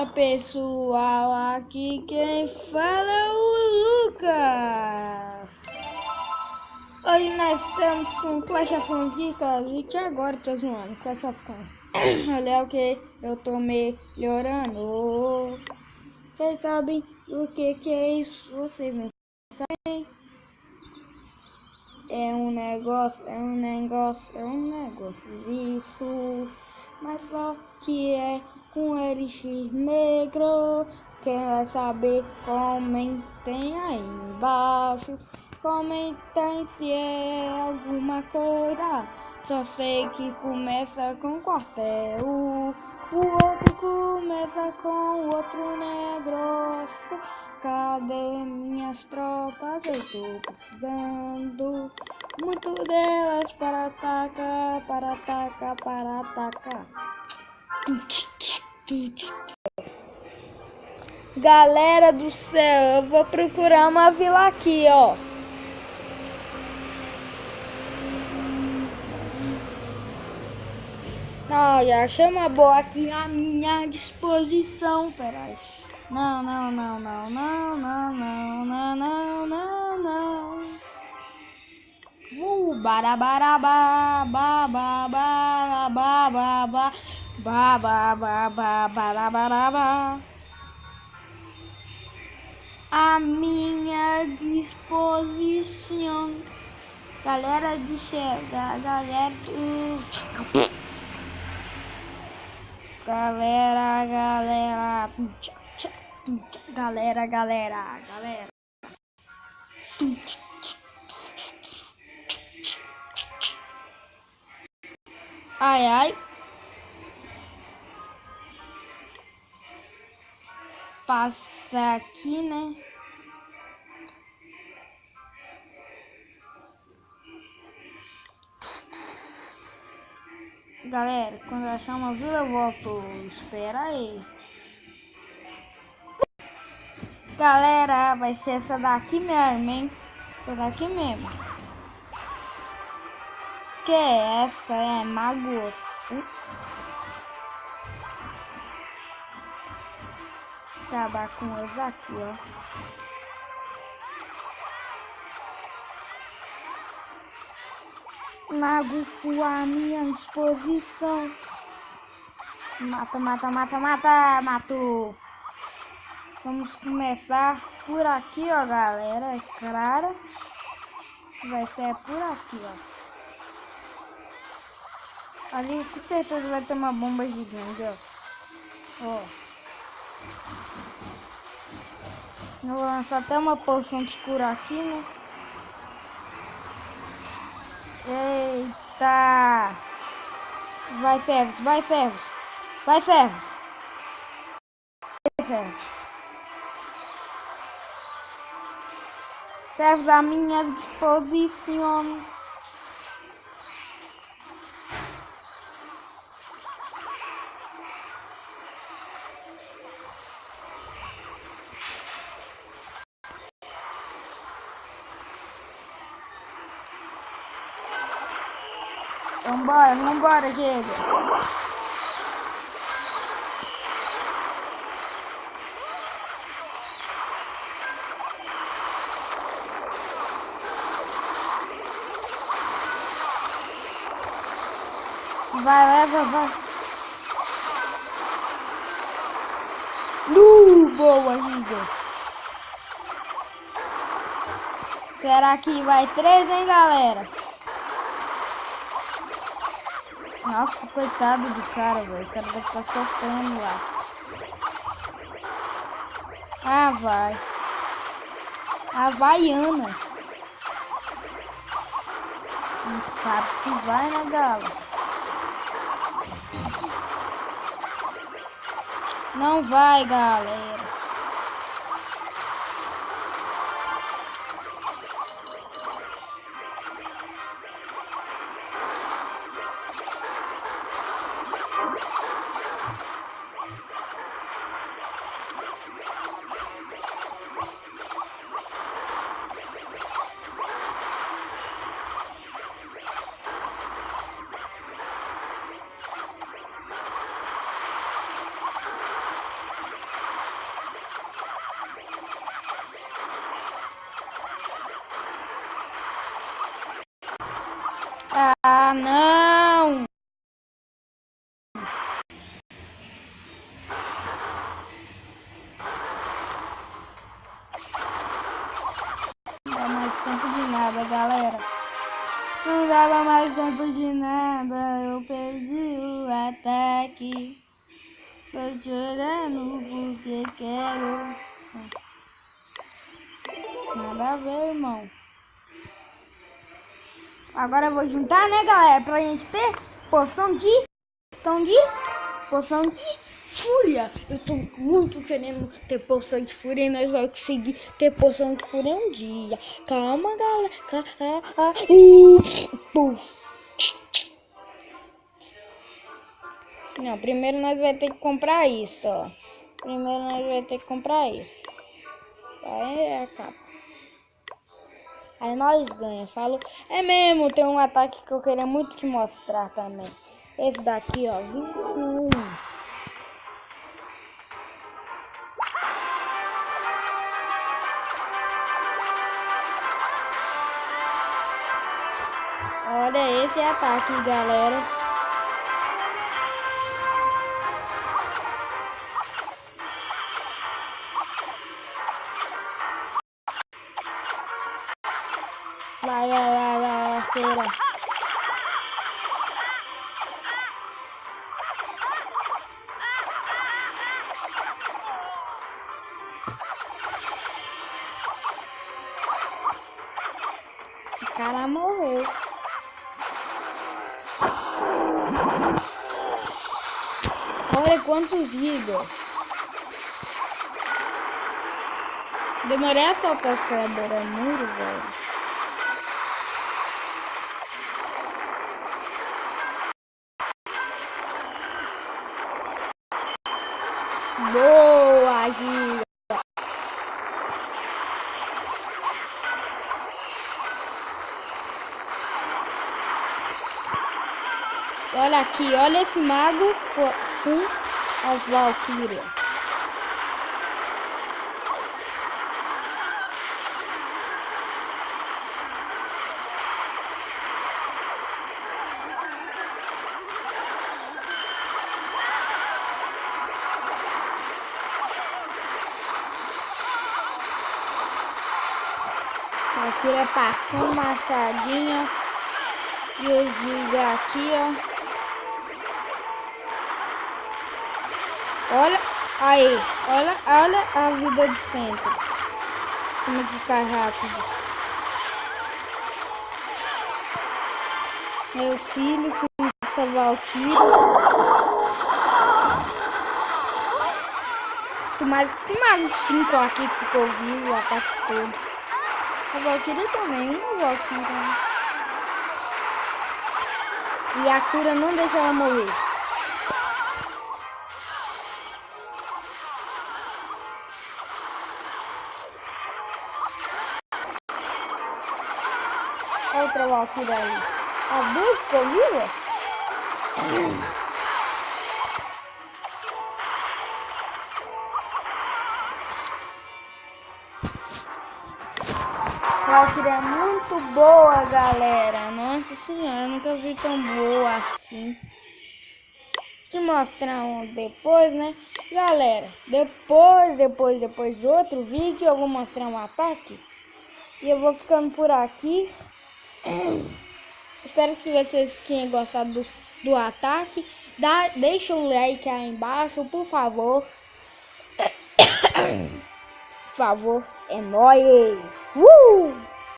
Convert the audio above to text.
Fala pessoal, aqui quem fala é o Lucas. Hoje nós estamos com Clash of Clans e que agora tô zoando, Clash of Clans. Olha o que eu tô melhorando. Vocês sabem o que é isso? Vocês não sabem? É um negócio isso. Mas só que é com elixir negro. Quem vai saber, comentem aí embaixo. Comentem se é alguma coisa. Só sei que começa com quartel. O outro começa com outro negócio. Cadê minhas tropas? Eu tô precisando muito delas para atacar, para atacar, para atacar. Galera do céu, eu vou procurar uma vila aqui, ó. Olha, achei uma boa aqui à minha disposição. Peraí. Não. Barabarabá, babá, barabarabá. À minha disposição. Galera de chegar, galera do... Galera. Ai. Passar aqui, né? Galera, quando eu achar uma vila eu volto. Espera aí. Galera, vai ser essa daqui mesmo, hein? Essa daqui mesmo. Que essa é magoso. Acabar com eles aqui, ó. Mago à minha disposição. Matou. Vamos começar por aqui, ó, galera. É claro. Vai ser por aqui, ó. Ali com certeza vai ter uma bomba gigante, ó. Eu vou lançar até uma poção de cura aqui, né? Eita! Vai, servos! Servos à minha disposição. Vambora, chega. Vai. Boa, Giga. Será que vai 3, hein, galera? Nossa, coitado do cara, velho. O cara vai estar sofrendo lá. Ah, vai. Havaiana. Não sabe se vai, né, galo? Não vai, galera. Ah, não! Não dá mais tempo de nada, galera. Não dava mais tempo de nada, eu perdi o ataque. Tô chorando porque quero. Nada a ver, irmão. Agora eu vou juntar, né, galera? Pra gente ter poção de fúria. Eu tô muito querendo ter poção de fúria e nós vamos conseguir ter poção de fúria um dia. Calma, galera. Não, primeiro nós vamos ter que comprar isso, ó. Aí é a capa. Aí nós ganha. Falo, é mesmo, tem um ataque que eu queria muito te mostrar também. Esse daqui, ó, 21. Olha esse ataque, galera. Vai, arqueira. O cara morreu. Olha quantos vídeos. Demorei a soltar os criadores muro, velho. Boa, Giga. Olha aqui, olha esse mago com as Valkyrias. Valkyria passando machadinha. E os Giga aqui, ó. Olha aí, olha a vida de centro. Como é que cai rápido. Meu filho, se essa Valkyria. Mas esse mago 5 aqui ficou vivo o ataque todo. A Valkyria também, uma Valkyria. E a cura não deixa ela morrer. Outra Valkyria aí. As duas ficou vivas? Valkyria é muito boa, galera. Nossa senhora, nunca vi tão boa assim. Te mostrar um depois, né? Galera, depois do outro vídeo eu vou mostrar um ataque. E eu vou ficando por aqui. Espero que vocês tenham gostado do ataque. Deixa o like aí embaixo, por favor. Por favor, é nóis!